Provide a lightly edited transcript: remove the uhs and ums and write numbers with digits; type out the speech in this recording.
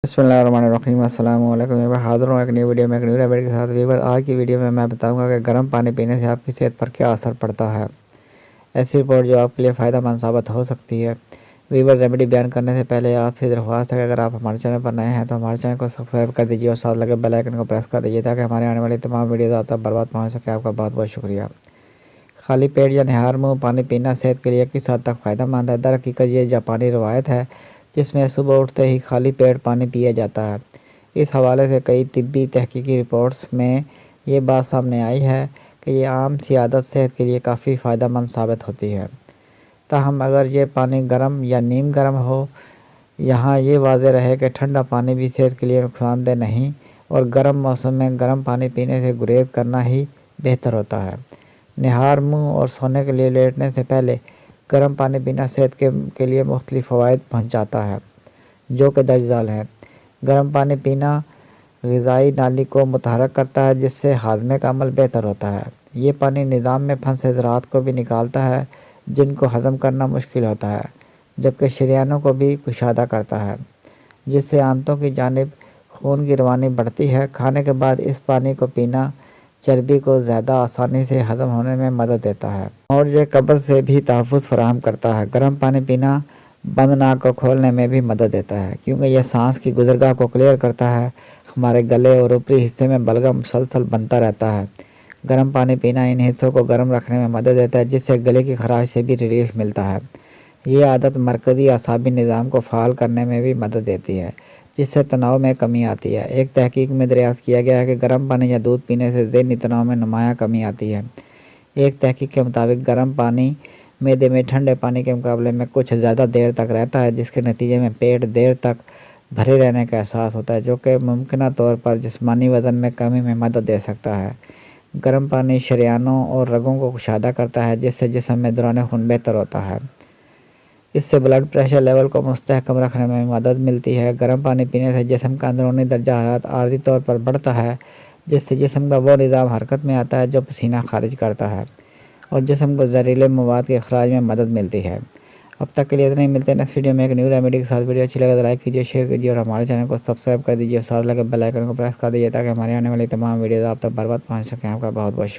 بسم اللہ الرحمن الرحیم، السلام علیکم۔ میں حاضر ہوں ایک نئی ویڈیو میں، ایک نیو ریمیڈی کے ساتھ۔ ویور، آج کی ویڈیو میں بتاؤں گا کہ گرم پانی پینے سے آپ کی صحت پر کیا اثر پڑتا ہے۔ ایسی رپورٹ جو آپ کے لیے فائدہ مند ثابت ہو سکتی ہے۔ ویور، ریمیڈی بیان کرنے سے پہلے آپ سے درخواست ہے کہ اگر آپ ہمارے چینل پر نئے ہیں تو ہمارے چینل کو سبسکرائب کر دیجیے اور ساتھ لگے بیل آئیکن کو پریس کر دیجیے تاکہ ہمارے آنے والی تمام ویڈیوز آپ تک برباد پہنچ سکے۔ آپ کا بہت بہت شکریہ۔ خالی پیٹ یا نہار منہ پانی پینا صحت کے لیے کس حد تک فائدہ مند ہے؟ درحقیقت یہ جاپانی روایت ہے جس میں صبح اٹھتے ہی خالی پیٹ پانی پیا جاتا ہے۔ اس حوالے سے کئی طبی تحقیقی رپورٹس میں یہ بات سامنے آئی ہے کہ یہ عام سی عادت صحت کے لیے کافی فائدہ مند ثابت ہوتی ہے۔ تاہم اگر یہ پانی گرم یا نیم گرم ہو، یہاں یہ واضح رہے کہ ٹھنڈا پانی بھی صحت کے لیے نقصان دہ نہیں اور گرم موسم میں گرم پانی پینے سے گریز کرنا ہی بہتر ہوتا ہے۔ نہار منہ اور سونے کے لیے لیٹنے سے پہلے گرم پانی پینا صحت کے لیے مختلف فوائد پہنچاتا ہے، جو کہ درج ذیل ہے۔ گرم پانی پینا غذائی نالی کو متحرک کرتا ہے جس سے ہاضمے کا عمل بہتر ہوتا ہے۔ یہ پانی نظام میں پھنسے ذرات کو بھی نکالتا ہے جن کو ہضم کرنا مشکل ہوتا ہے، جبکہ شریانوں کو بھی کشادہ کرتا ہے جس سے آنتوں کی جانب خون کی روانی بڑھتی ہے۔ کھانے کے بعد اس پانی کو پینا چربی کو زیادہ آسانی سے ہضم ہونے میں مدد دیتا ہے اور یہ قبض سے بھی تحفظ فراہم کرتا ہے۔ گرم پانی پینا بند ناک کو کھولنے میں بھی مدد دیتا ہے کیونکہ یہ سانس کی گزرگاہ کو کلیئر کرتا ہے۔ ہمارے گلے اور اوپری حصے میں بلغم مسلسل بنتا رہتا ہے۔ گرم پانی پینا ان حصوں کو گرم رکھنے میں مدد دیتا ہے جس سے گلے کی خراش سے بھی ریلیف ملتا ہے۔ یہ عادت مرکزی اعصابی نظام کو فعال کرنے میں بھی مدد دیتی ہے جس سے تناؤ میں کمی آتی ہے۔ ایک تحقیق میں دریافت کیا گیا ہے کہ گرم پانی یا دودھ پینے سے ذہنی تناؤ میں نمایاں کمی آتی ہے۔ ایک تحقیق کے مطابق گرم پانی معدے میں ٹھنڈے پانی کے مقابلے میں کچھ زیادہ دیر تک رہتا ہے جس کے نتیجے میں پیٹ دیر تک بھرے رہنے کا احساس ہوتا ہے، جو کہ ممکنہ طور پر جسمانی وزن میں کمی میں مدد دے سکتا ہے۔ گرم پانی شریانوں اور رگوں کو کشادہ کرتا ہے جس سے جسم میں دوران خون بہتر ہوتا ہے۔ اس سے بلڈ پریشر لیول کو مستحکم رکھنے میں مدد ملتی ہے۔ گرم پانی پینے سے جسم کا اندرونی درجہ حرارت عارضی طور پر بڑھتا ہے جس سے جسم کا وہ نظام حرکت میں آتا ہے جو پسینہ خارج کرتا ہے اور جسم کو زہریلے مواد کے اخراج میں مدد ملتی ہے۔ اب تک کے لیے اتنا ہی، ملتے ہیں نیکسٹ ویڈیو میں ایک نیو ریمیڈی کے ساتھ۔ ویڈیو اچھی لگے تو لائک کیجیے، شیئر کیجیے اور ہمارے چینل کو سبسکرائب کر دیجیے اور ساتھ لگے بیل آئیکن کو پریس کر دیجیے تاکہ ہمارے آنے والی تمام ویڈیوز آپ تک برباد پہنچ سکیں۔ آپ کا بہت بہت شکریہ۔